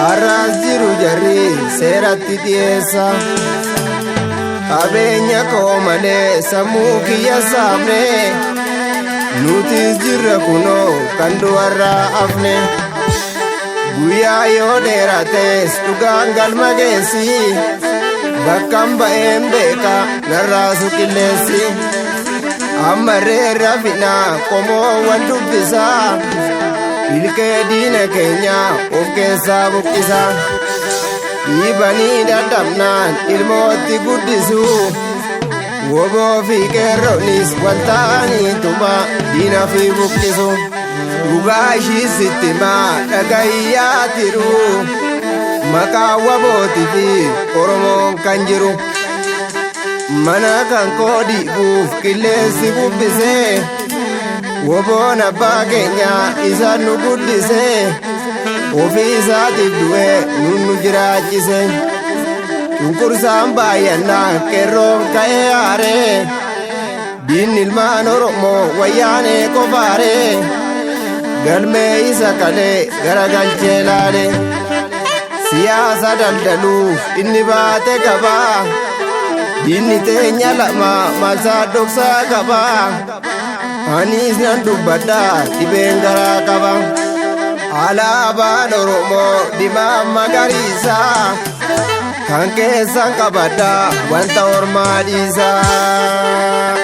Arras jiru jarri seeratti dhiyeessa. Qabeenya koo malee sammuu kiyya saamne, nutis jirra kunoo kan du'arraa hafne. Guyyaa yoo dheerates dhugaan galma geessi, bakkan ba'een beeka narraasu qilleessi. Ammarree rafinaa qomoowwan dubbisaa, ilkee diina keenya of keessaa buqqisa. Dhiibanii dadhabnaan ilmootti guddisu, woboo fi qeerroonis walta'anii tuma diina fi buqqisu. Dhugaa ishii sitti maa dhagayyaa tiru, maqaa wabootii fi Oromoon kan jiru. Mana kan koo diiguuf qilleensi bubbisee, woboon abbaa keenya isa nu guddisee. Ofii isaatiif du'ee nu jiraachise. Cunqursaan baay'annaan qeerroon ka'ee aaree, diinni ilmaan Oromoo wayyaanee qofaaree. Galmee isa kalee garagalchee laale, siyaasa daldaluuf inni baate qabaa. Diinni teenya lama maalsaa dhoksaa qabaa. Anis nan dubbadhaa dhibeen garaa qaba. Alaabaan Oromoo diimaa magariisa, kan keessan qabadhaa wanta ormaa dhiisaa.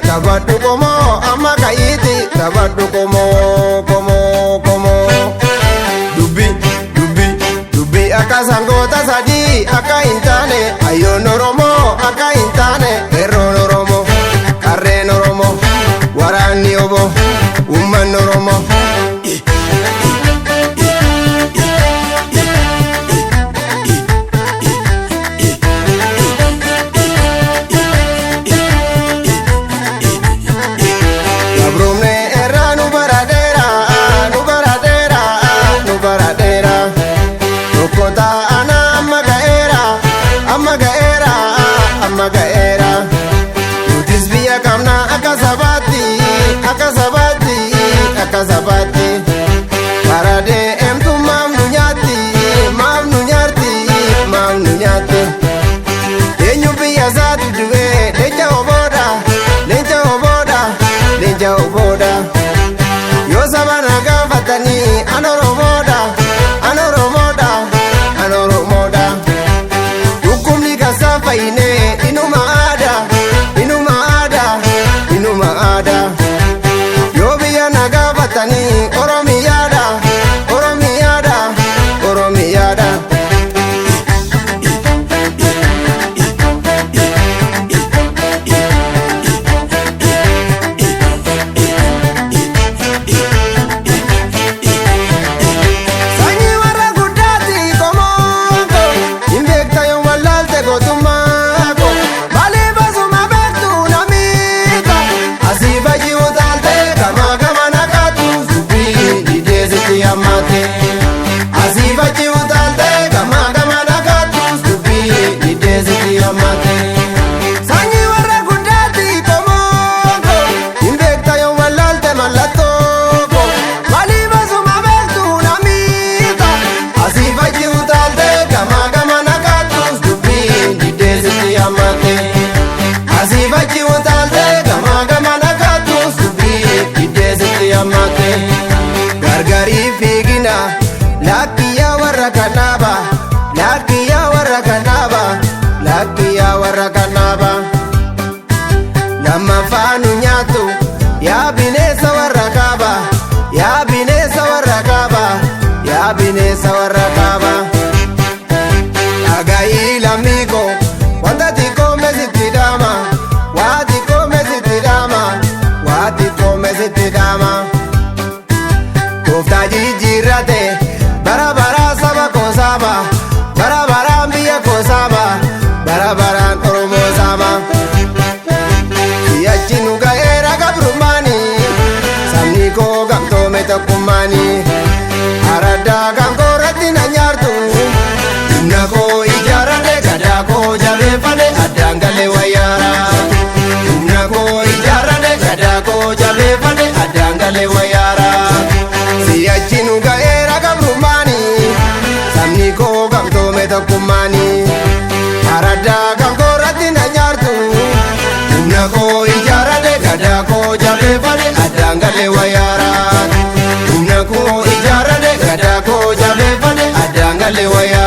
Tabadhu komoo amma ka'iiti, tabadhu komoo komoo komoo. Dubbi akka sangoota sadii akka hin taane, hayyoon Oromoo akka hin taane. Qeerroon Oromoo, qarreen Oromoo, waraanni oboo, uummanni Oromoo. Sabati parade emtu mamnu nyati, mamnu nyarti, mamnu nyati. Enyu biya zatu duwe, lenja oboda, lenja oboda, lenja oboda. Yo sabana gafatani, anoromoda, anoromoda, anoromoda. Hukumni kasafa ine, inuma ada, inuma ada, inuma ada. Oromiyaada, Oromiyaada, Oromiyaada. Sanyii warra guddaati komooko, hin beekta yoo wallaalte gootummaako. Maaliif asuma beektu namiidha, asii fayyii utaalte gamaa gama naqatu. Amate asifa chiutalte gama gama nakatus tubi ideziti amate. Sanyi warra guddaati komooko, imbekta yoo wallaalte mallattooko. Maaliif asuma beektu namiidha, asifa chiutalte gama gama nakatus tubi ideziti amate. Asifa chiutalte gama gama nakatus tubi ideziti amate. Gargari fiigina lakkiyaa warra kanaaba, lakkiyaa warra kanaaba, lakkiyaa warra kanaaba. Lammaffaa nu nyaatu yaa bineensa warra kaaba, yaa bineensa warra kaaba, yaa bineensa warra kaaba. Dhagayii lammii koo wanta xiqqoo meesitti dhaama, waa xiqqoo meesitti dhaama, waa xiqqoo meesitti dhaama. Tooftaa jijjiirrate bara bara saba koo saba, bara bara.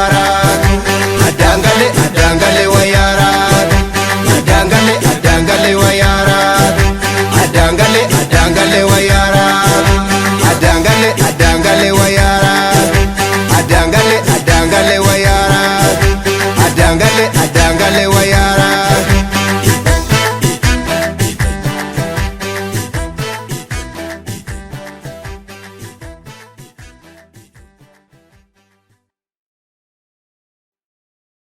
wayyaaraat Adangale wayyaaraat Adangale wayyaaraat Adangale wayyaaraat Adangale wayyaaraat Adangale wayyaaraat Adangale